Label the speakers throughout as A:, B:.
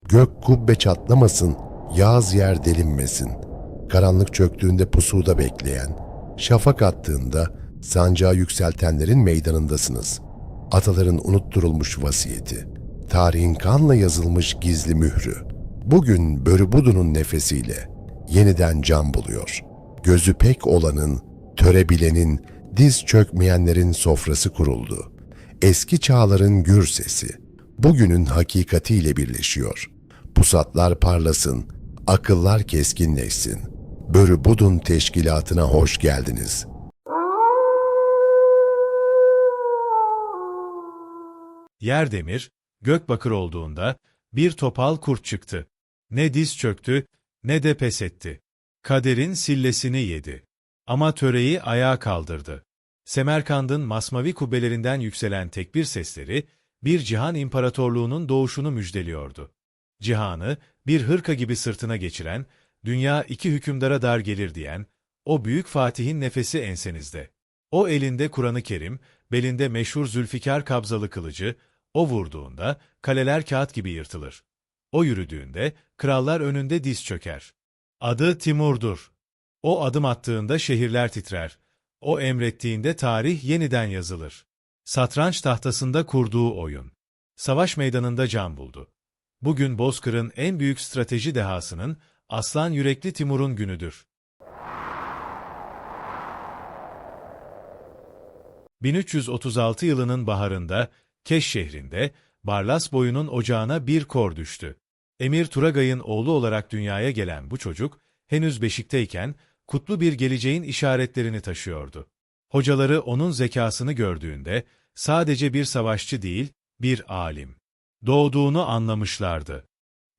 A: Gök kubbe çatlamasın, yağız yer delinmesin. Karanlık çöktüğünde pusuda bekleyen, şafak attığında sancağı yükseltenlerin meydanındasınız. Ataların unutturulmuş vasiyeti, tarihin kanla yazılmış gizli mührü. Bugün Börübudun'un nefesiyle yeniden can buluyor. Gözü pek olanın, törebilenin, diz çökmeyenlerin sofrası kuruldu. Eski çağların gür sesi, bugünün hakikatiyle birleşiyor. Pusatlar parlasın, akıllar keskinleşsin. Börübudun teşkilatına hoş geldiniz.
B: Yer demir, gök bakır olduğunda bir topal kurt çıktı. Ne diz çöktü, ne de pes etti. Kaderin sillesini yedi. Ama töreyi ayağa kaldırdı. Semerkand'ın masmavi kubbelerinden yükselen tekbir sesleri, bir cihan imparatorluğunun doğuşunu müjdeliyordu. Cihanı, bir hırka gibi sırtına geçiren, dünya iki hükümdara dar gelir diyen, o büyük Fatih'in nefesi ensenizde. O elinde Kur'an-ı Kerim, belinde meşhur Zülfikar kabzalı kılıcı, o vurduğunda kaleler kağıt gibi yırtılır. O yürüdüğünde krallar önünde diz çöker. Adı Timur'dur. O adım attığında şehirler titrer. O emrettiğinde tarih yeniden yazılır. Satranç tahtasında kurduğu oyun. Savaş meydanında can buldu. Bugün Bozkır'ın en büyük strateji dehasının aslan yürekli Timur'un günüdür. 1336 yılının baharında Keş şehrinde Barlas boyunun ocağına bir kor düştü. Emir Turagay'ın oğlu olarak dünyaya gelen bu çocuk henüz beşikteyken kutlu bir geleceğin işaretlerini taşıyordu. Hocaları onun zekasını gördüğünde sadece bir savaşçı değil, bir alim doğduğunu anlamışlardı.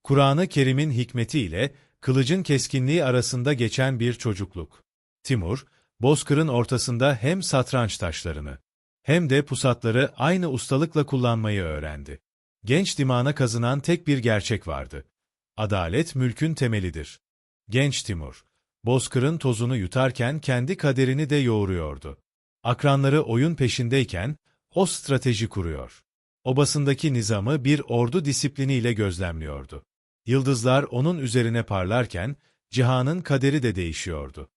B: Kur'an-ı Kerim'in hikmetiyle kılıcın keskinliği arasında geçen bir çocukluk. Timur, Bozkır'ın ortasında hem satranç taşlarını hem de pusatları aynı ustalıkla kullanmayı öğrendi. Genç dimağına kazınan tek bir gerçek vardı. Adalet mülkün temelidir. Genç Timur, Bozkır'ın tozunu yutarken kendi kaderini de yoğuruyordu. Akranları oyun peşindeyken o strateji kuruyor. Obasındaki nizamı bir ordu disipliniyle gözlemliyordu. Yıldızlar onun üzerine parlarken cihanın kaderi de değişiyordu.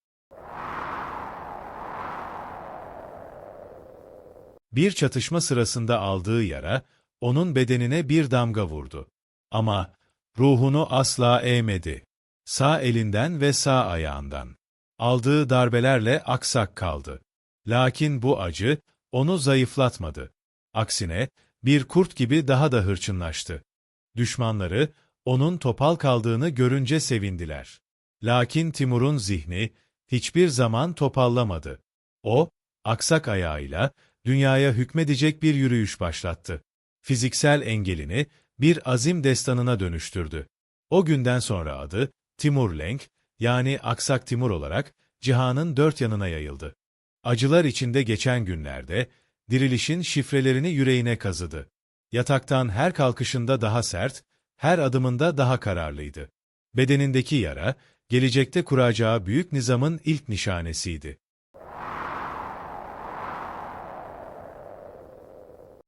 B: Bir çatışma sırasında aldığı yara, onun bedenine bir damga vurdu. Ama ruhunu asla eğmedi. Sağ elinden ve sağ ayağından. Aldığı darbelerle aksak kaldı. Lakin bu acı, onu zayıflatmadı. Aksine, bir kurt gibi daha da hırçınlaştı. Düşmanları, onun topal kaldığını görünce sevindiler. Lakin Timur'un zihni, hiçbir zaman topallamadı. O, aksak ayağıyla, dünyaya hükmedecek bir yürüyüş başlattı. Fiziksel engelini bir azim destanına dönüştürdü. O günden sonra adı Timur Lenk, yani Aksak Timur olarak cihanın dört yanına yayıldı. Acılar içinde geçen günlerde dirilişin şifrelerini yüreğine kazıdı. Yataktan her kalkışında daha sert, her adımında daha kararlıydı. Bedenindeki yara, gelecekte kuracağı büyük nizamın ilk nişanesiydi.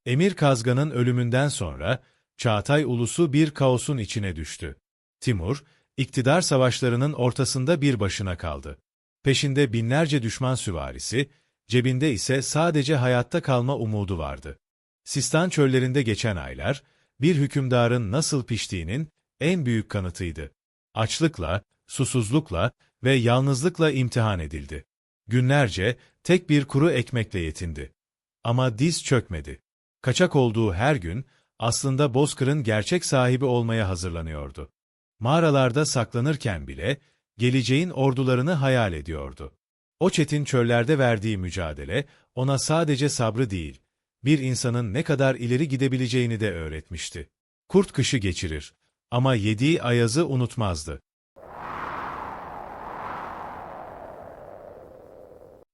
B: Emir Kazgan'ın ölümünden sonra Çağatay ulusu bir kaosun içine düştü. Timur, iktidar savaşlarının ortasında bir başına kaldı. Peşinde binlerce düşman süvarisi, cebinde ise sadece hayatta kalma umudu vardı. Sistan çöllerinde geçen aylar, bir hükümdarın nasıl piştiğinin en büyük kanıtıydı. Açlıkla, susuzlukla ve yalnızlıkla imtihan edildi. Günlerce tek bir kuru ekmekle yetindi. Ama diz çökmedi. Kaçak olduğu her gün, aslında Bozkır'ın gerçek sahibi olmaya hazırlanıyordu. Mağaralarda saklanırken bile, geleceğin ordularını hayal ediyordu. O çetin çöllerde verdiği mücadele, ona sadece sabrı değil, bir insanın ne kadar ileri gidebileceğini de öğretmişti. Kurt kışı geçirir ama yediği ayazı unutmazdı.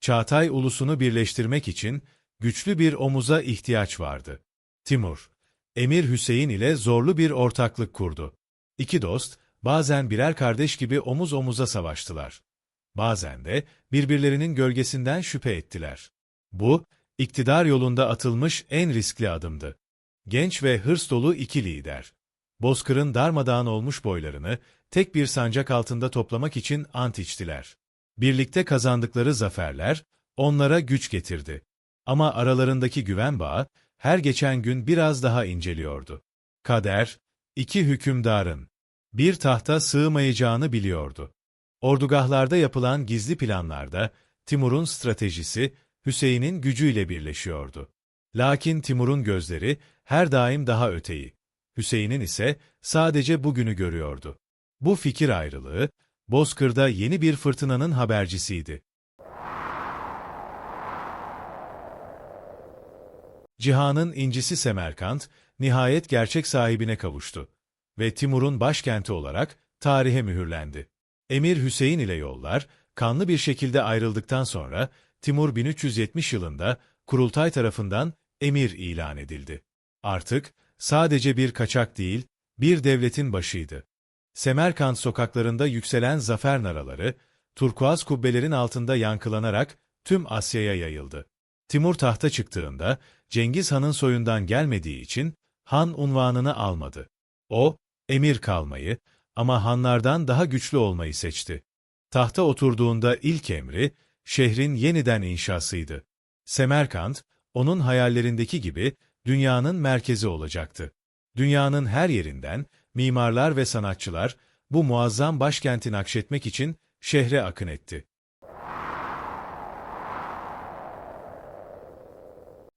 B: Çağatay ulusunu birleştirmek için güçlü bir omuza ihtiyaç vardı. Timur, Emir Hüseyin ile zorlu bir ortaklık kurdu. İki dost, bazen birer kardeş gibi omuz omuza savaştılar. Bazen de birbirlerinin gölgesinden şüphe ettiler. Bu, iktidar yolunda atılmış en riskli adımdı. Genç ve hırs dolu iki lider. Bozkır'ın darmadağın olmuş boylarını tek bir sancak altında toplamak için ant içtiler. Birlikte kazandıkları zaferler onlara güç getirdi. Ama aralarındaki güven bağı her geçen gün biraz daha inceliyordu. Kader, iki hükümdarın bir tahta sığmayacağını biliyordu. Ordugahlarda yapılan gizli planlarda Timur'un stratejisi Hüseyin'in gücüyle birleşiyordu. Lakin Timur'un gözleri her daim daha öteyi, Hüseyin'in ise sadece bugünü görüyordu. Bu fikir ayrılığı, Bozkır'da yeni bir fırtınanın habercisiydi. Cihan'ın incisi Semerkant, nihayet gerçek sahibine kavuştu ve Timur'un başkenti olarak tarihe mühürlendi. Emir Hüseyin ile yollar, kanlı bir şekilde ayrıldıktan sonra, Timur 1370 yılında Kurultay tarafından emir ilan edildi. Artık sadece bir kaçak değil, bir devletin başıydı. Semerkant sokaklarında yükselen zafer naraları, turkuaz kubbelerin altında yankılanarak tüm Asya'ya yayıldı. Timur tahta çıktığında, Cengiz Han'ın soyundan gelmediği için Han unvanını almadı. O, emir kalmayı ama hanlardan daha güçlü olmayı seçti. Tahta oturduğunda ilk emri, şehrin yeniden inşasıydı. Semerkant, onun hayallerindeki gibi dünyanın merkezi olacaktı. Dünyanın her yerinden mimarlar ve sanatçılar bu muazzam başkenti nakşetmek için şehre akın etti.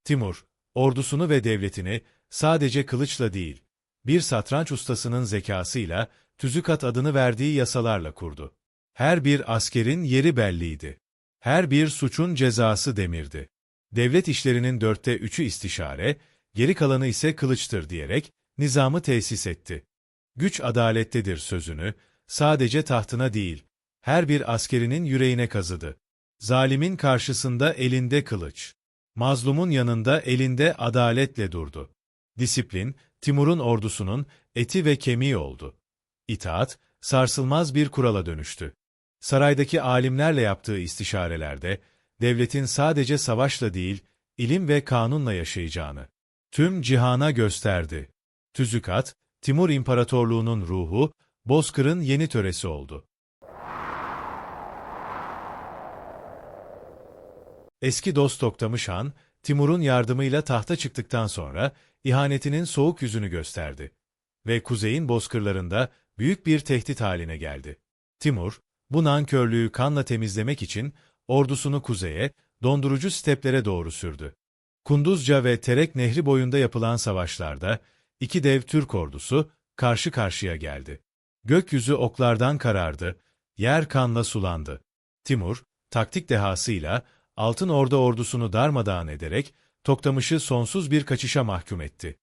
B: Timur, ordusunu ve devletini sadece kılıçla değil, bir satranç ustasının zekasıyla Tüzükat adını verdiği yasalarla kurdu. Her bir askerin yeri belliydi. Her bir suçun cezası demirdi. Devlet işlerinin 3/4'ü istişare, geri kalanı ise kılıçtır diyerek nizamı tesis etti. Güç adalettedir sözünü, sadece tahtına değil, her bir askerinin yüreğine kazıdı. Zalimin karşısında elinde kılıç, mazlumun yanında elinde adaletle durdu. Disiplin, Timur'un ordusunun eti ve kemiği oldu. İtaat, sarsılmaz bir kurala dönüştü. Saraydaki alimlerle yaptığı istişarelerde, devletin sadece savaşla değil, ilim ve kanunla yaşayacağını tüm cihana gösterdi. Tüzükat, Timur İmparatorluğu'nun ruhu, Bozkır'ın yeni töresi oldu. Eski dost Toktamış Han, Timur'un yardımıyla tahta çıktıktan sonra ihanetinin soğuk yüzünü gösterdi ve kuzeyin bozkırlarında büyük bir tehdit haline geldi. Timur, bu nankörlüğü kanla temizlemek için ordusunu kuzeye, dondurucu steplere doğru sürdü. Kunduzca ve Terek Nehri boyunda yapılan savaşlarda iki dev Türk ordusu karşı karşıya geldi. Gökyüzü oklardan karardı, yer kanla sulandı. Timur, taktik dehasıyla Altın Orda ordusunu darmadağın ederek Toktamış'ı sonsuz bir kaçışa mahkum etti.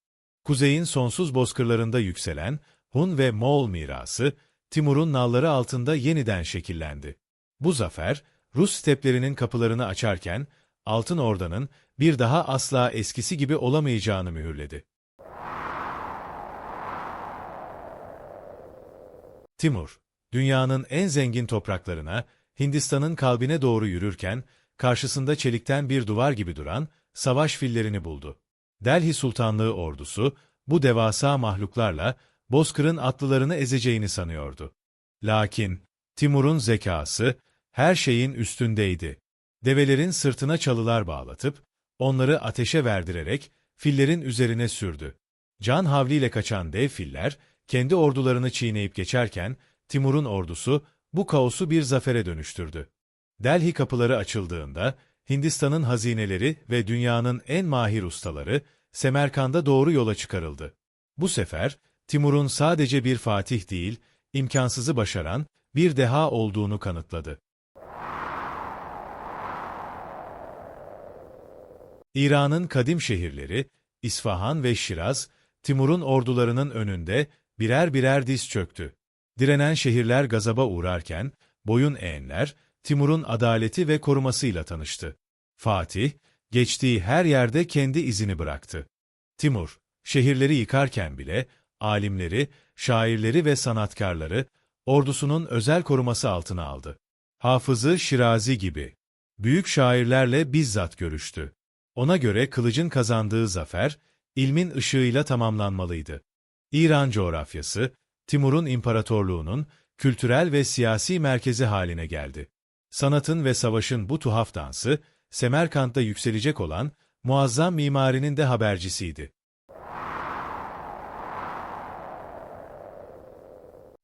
B: Kuzeyin sonsuz bozkırlarında yükselen Hun ve Moğol mirası, Timur'un nalları altında yeniden şekillendi. Bu zafer, Rus steplerinin kapılarını açarken, Altın Orda'nın bir daha asla eskisi gibi olamayacağını mühürledi. Timur, dünyanın en zengin topraklarına, Hindistan'ın kalbine doğru yürürken, karşısında çelikten bir duvar gibi duran savaş fillerini buldu. Delhi Sultanlığı ordusu, bu devasa mahluklarla Bozkır'ın atlılarını ezeceğini sanıyordu. Lakin Timur'un zekası her şeyin üstündeydi. Develerin sırtına çalılar bağlatıp, onları ateşe verdirerek fillerin üzerine sürdü. Can havliyle kaçan dev filler, kendi ordularını çiğneyip geçerken, Timur'un ordusu bu kaosu bir zafere dönüştürdü. Delhi kapıları açıldığında, Hindistan'ın hazineleri ve dünyanın en mahir ustaları, Semerkand'a doğru yola çıkarıldı. Bu sefer, Timur'un sadece bir fatih değil, imkansızı başaran bir deha olduğunu kanıtladı. İran'ın kadim şehirleri, İsfahan ve Şiraz, Timur'un ordularının önünde birer birer diz çöktü. Direnen şehirler gazaba uğrarken, boyun eğenler, Timur'un adaleti ve korumasıyla tanıştı. Fatih, geçtiği her yerde kendi izini bıraktı. Timur, şehirleri yıkarken bile, alimleri, şairleri ve sanatkarları, ordusunun özel koruması altına aldı. Hafızı Şirazi gibi büyük şairlerle bizzat görüştü. Ona göre kılıcın kazandığı zafer, ilmin ışığıyla tamamlanmalıydı. İran coğrafyası, Timur'un imparatorluğunun kültürel ve siyasi merkezi haline geldi. Sanatın ve savaşın bu tuhaf dansı, Semerkant'ta yükselecek olan muazzam mimarinin de habercisiydi.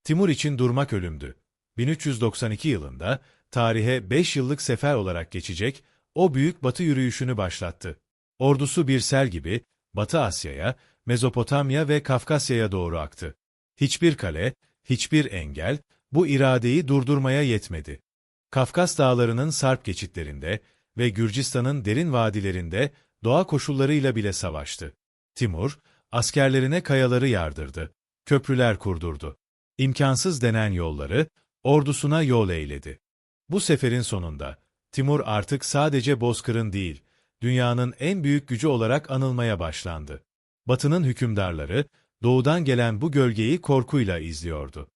B: Timur için durmak ölümdü. 1392 yılında tarihe 5 yıllık sefer olarak geçecek o büyük batı yürüyüşünü başlattı. Ordusu bir sel gibi Batı Asya'ya, Mezopotamya ve Kafkasya'ya doğru aktı. Hiçbir kale, hiçbir engel bu iradeyi durdurmaya yetmedi. Kafkas dağlarının sarp geçitlerinde ve Gürcistan'ın derin vadilerinde doğa koşullarıyla bile savaştı. Timur, askerlerine kayaları yardırdı, köprüler kurdurdu. İmkansız denen yolları ordusuna yol eyledi. Bu seferin sonunda Timur artık sadece bozkırın değil, dünyanın en büyük gücü olarak anılmaya başlandı. Batı'nın hükümdarları doğudan gelen bu gölgeyi korkuyla izliyordu.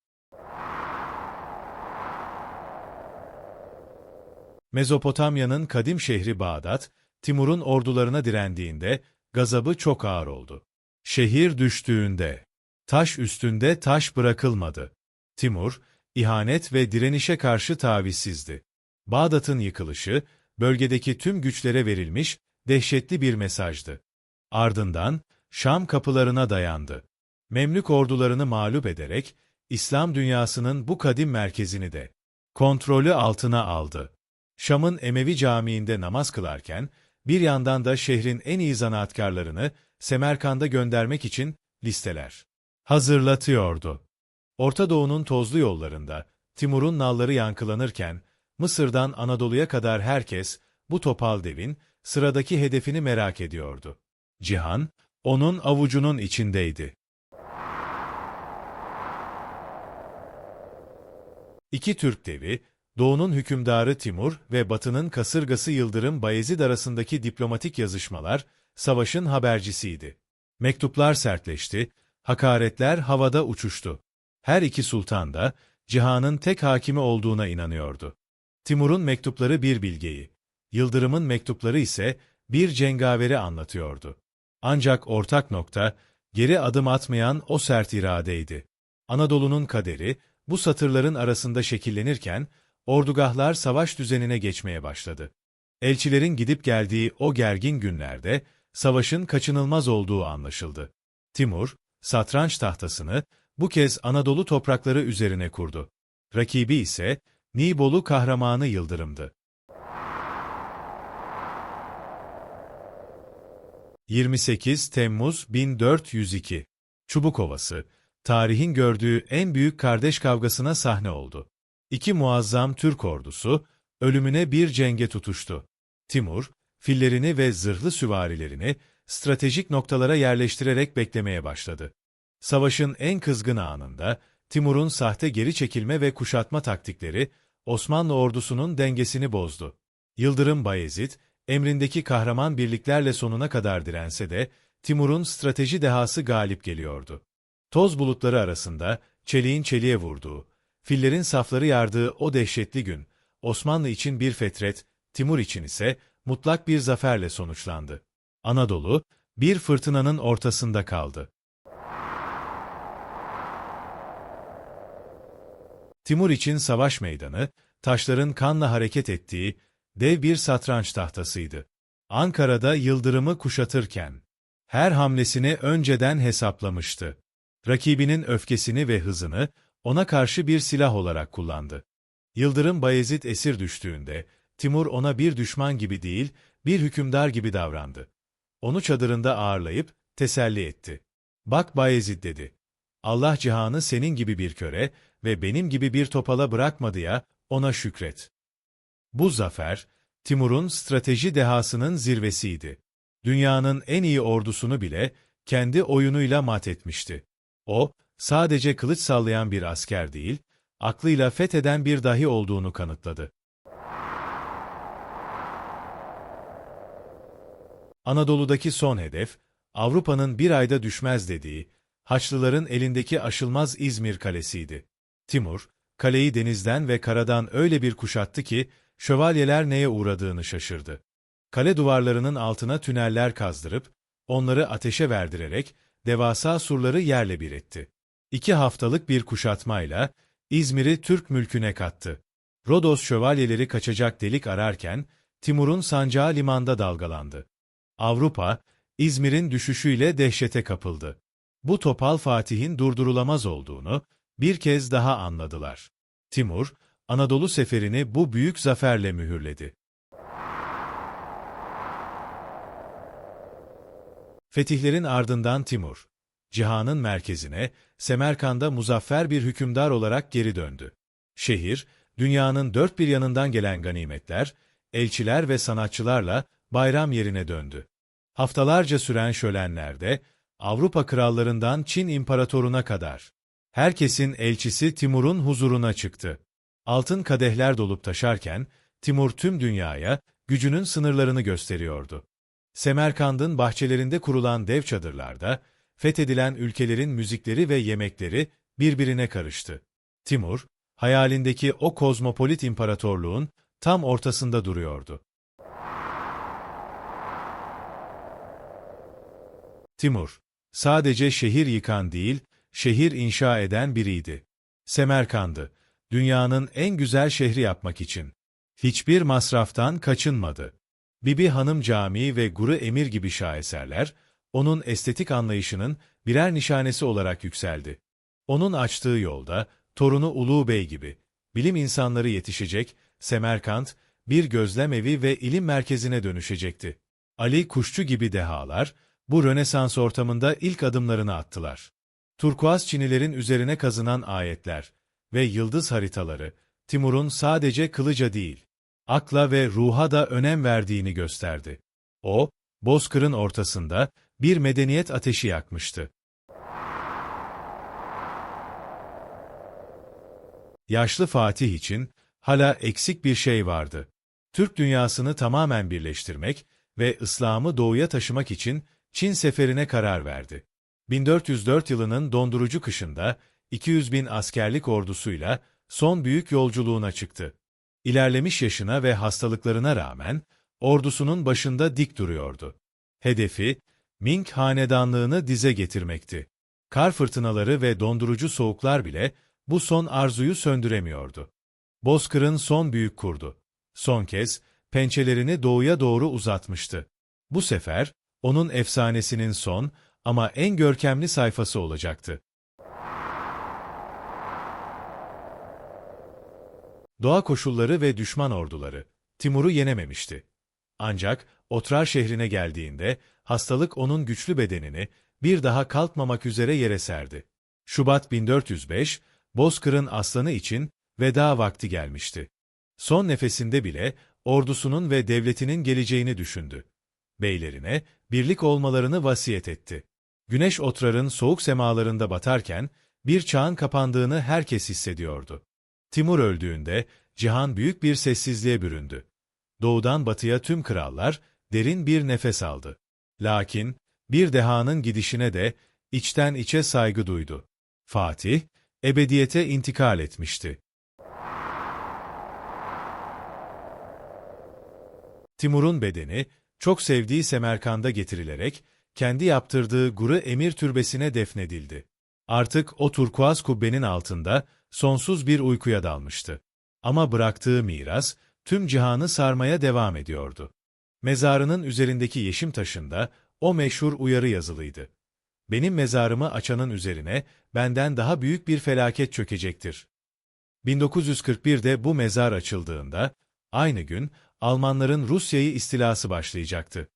B: Mezopotamya'nın kadim şehri Bağdat, Timur'un ordularına direndiğinde gazabı çok ağır oldu. Şehir düştüğünde taş üstünde taş bırakılmadı. Timur, ihanet ve direnişe karşı tavizsizdi. Bağdat'ın yıkılışı, bölgedeki tüm güçlere verilmiş dehşetli bir mesajdı. Ardından, Şam kapılarına dayandı. Memlük ordularını mağlup ederek, İslam dünyasının bu kadim merkezini de kontrolü altına aldı. Şam'ın Emevi Camii'nde namaz kılarken, bir yandan da şehrin en iyi zanaatkarlarını Semerkand'a göndermek için listeler hazırlatıyordu. Orta Doğu'nun tozlu yollarında Timur'un nalları yankılanırken, Mısır'dan Anadolu'ya kadar herkes bu topal devin sıradaki hedefini merak ediyordu. Cihan, onun avucunun içindeydi. İki Türk devi, Doğu'nun hükümdarı Timur ve Batı'nın kasırgası Yıldırım Bayezid arasındaki diplomatik yazışmalar, savaşın habercisiydi. Mektuplar sertleşti, hakaretler havada uçuştu. Her iki sultan da, cihanın tek hakimi olduğuna inanıyordu. Timur'un mektupları bir bilgeyi, Yıldırım'ın mektupları ise bir cengaveri anlatıyordu. Ancak ortak nokta, geri adım atmayan o sert iradeydi. Anadolu'nun kaderi, bu satırların arasında şekillenirken, ordugahlar savaş düzenine geçmeye başladı. Elçilerin gidip geldiği o gergin günlerde, savaşın kaçınılmaz olduğu anlaşıldı. Timur, satranç tahtasını bu kez Anadolu toprakları üzerine kurdu. Rakibi ise Nibolu kahramanı Yıldırım'dı. 28 Temmuz 1402 Çubukovası, tarihin gördüğü en büyük kardeş kavgasına sahne oldu. İki muazzam Türk ordusu, ölümüne bir cenge tutuştu. Timur, fillerini ve zırhlı süvarilerini stratejik noktalara yerleştirerek beklemeye başladı. Savaşın en kızgın anında, Timur'un sahte geri çekilme ve kuşatma taktikleri, Osmanlı ordusunun dengesini bozdu. Yıldırım Bayezid, emrindeki kahraman birliklerle sonuna kadar dirense de, Timur'un strateji dehası galip geliyordu. Toz bulutları arasında, çeliğin çeliğe vurduğu, fillerin safları yardığı o dehşetli gün, Osmanlı için bir fetret, Timur için ise mutlak bir zaferle sonuçlandı. Anadolu, bir fırtınanın ortasında kaldı. Timur için savaş meydanı, taşların kanla hareket ettiği dev bir satranç tahtasıydı. Ankara'da Yıldırım'ı kuşatırken, her hamlesini önceden hesaplamıştı. Rakibinin öfkesini ve hızını ona karşı bir silah olarak kullandı. Yıldırım Bayezid esir düştüğünde, Timur ona bir düşman gibi değil, bir hükümdar gibi davrandı. Onu çadırında ağırlayıp teselli etti. "Bak Bayezid," dedi. "Allah cihanı senin gibi bir köre ve benim gibi bir topala bırakmadı ya, ona şükret." Bu zafer, Timur'un strateji dehasının zirvesiydi. Dünyanın en iyi ordusunu bile kendi oyunuyla mat etmişti. O, sadece kılıç sallayan bir asker değil, aklıyla fetheden bir dahi olduğunu kanıtladı. Anadolu'daki son hedef, Avrupa'nın bir ayda düşmez dediği, Haçlıların elindeki aşılmaz İzmir Kalesi'ydi. Timur, kaleyi denizden ve karadan öyle bir kuşattı ki, şövalyeler neye uğradığını şaşırdı. Kale duvarlarının altına tüneller kazdırıp, onları ateşe verdirerek, devasa surları yerle bir etti. 2 haftalık bir kuşatmayla İzmir'i Türk mülküne kattı. Rodos şövalyeleri kaçacak delik ararken Timur'un sancağı limanda dalgalandı. Avrupa, İzmir'in düşüşüyle dehşete kapıldı. Bu topal Fatih'in durdurulamaz olduğunu bir kez daha anladılar. Timur, Anadolu seferini bu büyük zaferle mühürledi. Fetihlerin ardından Timur, cihanın merkezine, Semerkand'a muzaffer bir hükümdar olarak geri döndü. Şehir, dünyanın dört bir yanından gelen ganimetler, elçiler ve sanatçılarla bayram yerine döndü. Haftalarca süren şölenlerde, Avrupa krallarından Çin imparatoruna kadar, herkesin elçisi Timur'un huzuruna çıktı. Altın kadehler dolup taşarken, Timur tüm dünyaya gücünün sınırlarını gösteriyordu. Semerkand'ın bahçelerinde kurulan dev çadırlarda, fethedilen ülkelerin müzikleri ve yemekleri birbirine karıştı. Timur, hayalindeki o kozmopolit imparatorluğun tam ortasında duruyordu. Timur, sadece şehir yıkan değil, şehir inşa eden biriydi. Semerkand'ı, dünyanın en güzel şehri yapmak için hiçbir masraftan kaçınmadı. Bibi Hanım Camii ve Guru Emir gibi şaheserler, onun estetik anlayışının birer nişanesi olarak yükseldi. Onun açtığı yolda, torunu Ulu Bey gibi, bilim insanları yetişecek, Semerkant, bir gözlem evi ve ilim merkezine dönüşecekti. Ali Kuşçu gibi dehalar, bu Rönesans ortamında ilk adımlarını attılar. Turkuaz çinilerin üzerine kazınan ayetler ve yıldız haritaları, Timur'un sadece kılıca değil, akla ve ruha da önem verdiğini gösterdi. O, Bozkır'ın ortasında bir medeniyet ateşi yakmıştı. Yaşlı Fatih için hala eksik bir şey vardı. Türk dünyasını tamamen birleştirmek ve İslam'ı doğuya taşımak için Çin seferine karar verdi. 1404 yılının dondurucu kışında 200 bin askerlik ordusuyla son büyük yolculuğuna çıktı. İlerlemiş yaşına ve hastalıklarına rağmen ordusunun başında dik duruyordu. Hedefi, Ming hanedanlığını dize getirmekti. Kar fırtınaları ve dondurucu soğuklar bile bu son arzuyu söndüremiyordu. Bozkır'ın son büyük kurdu. Son kez pençelerini doğuya doğru uzatmıştı. Bu sefer onun efsanesinin son ama en görkemli sayfası olacaktı. Doğa koşulları ve düşman orduları Timur'u yenememişti. Ancak Otrar şehrine geldiğinde hastalık onun güçlü bedenini bir daha kalkmamak üzere yere serdi. Şubat 1405, Bozkır'ın aslanı için veda vakti gelmişti. Son nefesinde bile ordusunun ve devletinin geleceğini düşündü. Beylerine birlik olmalarını vasiyet etti. Güneş Otrar'ın soğuk semalarında batarken bir çağın kapandığını herkes hissediyordu. Timur öldüğünde cihan büyük bir sessizliğe büründü. Doğudan batıya tüm krallar derin bir nefes aldı. Lakin bir dehanın gidişine de içten içe saygı duydu. Fatih, ebediyete intikal etmişti. Timur'un bedeni, çok sevdiği Semerkand'a getirilerek, kendi yaptırdığı Guru Emir türbesine defnedildi. Artık o turkuaz kubbenin altında sonsuz bir uykuya dalmıştı. Ama bıraktığı miras, tüm cihanı sarmaya devam ediyordu. Mezarının üzerindeki yeşim taşında o meşhur uyarı yazılıydı. Benim mezarımı açanın üzerine benden daha büyük bir felaket çökecektir. 1941'de bu mezar açıldığında, aynı gün Almanların Rusya'yı istilası başlayacaktı.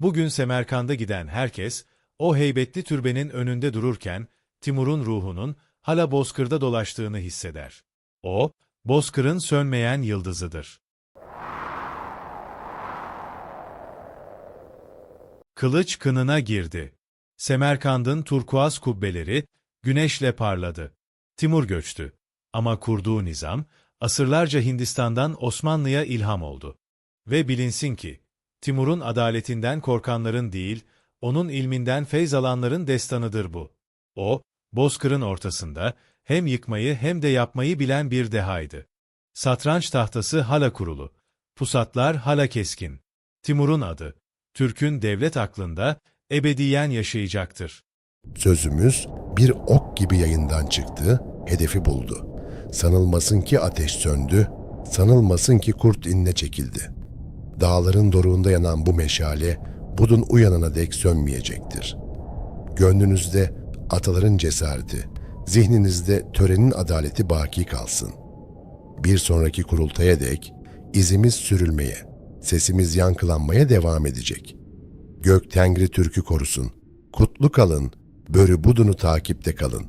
B: Bugün Semerkand'a giden herkes, o heybetli türbenin önünde dururken, Timur'un ruhunun hala Bozkır'da dolaştığını hisseder. O, Bozkır'ın sönmeyen yıldızıdır. Kılıç kınına girdi. Semerkand'ın turkuaz kubbeleri güneşle parladı. Timur göçtü. Ama kurduğu nizam, asırlarca Hindistan'dan Osmanlı'ya ilham oldu. Ve bilinsin ki, Timur'un adaletinden korkanların değil, onun ilminden feyz alanların destanıdır bu. O, Bozkır'ın ortasında hem yıkmayı hem de yapmayı bilen bir dehaydı. Satranç tahtası hala kurulu, pusatlar hala keskin. Timur'un adı, Türk'ün devlet aklında ebediyen yaşayacaktır.
A: Sözümüz bir ok gibi yayından çıktı, hedefi buldu. Sanılmasın ki ateş söndü, sanılmasın ki kurt inine çekildi. Dağların doruğunda yanan bu meşale, budun uyanana dek sönmeyecektir. Gönlünüzde ataların cesareti, zihninizde törenin adaleti baki kalsın. Bir sonraki kurultaya dek izimiz sürülmeye, sesimiz yankılanmaya devam edecek. Gök Tengri Türk'ü korusun. Kutlu kalın, börü budunu takipte kalın.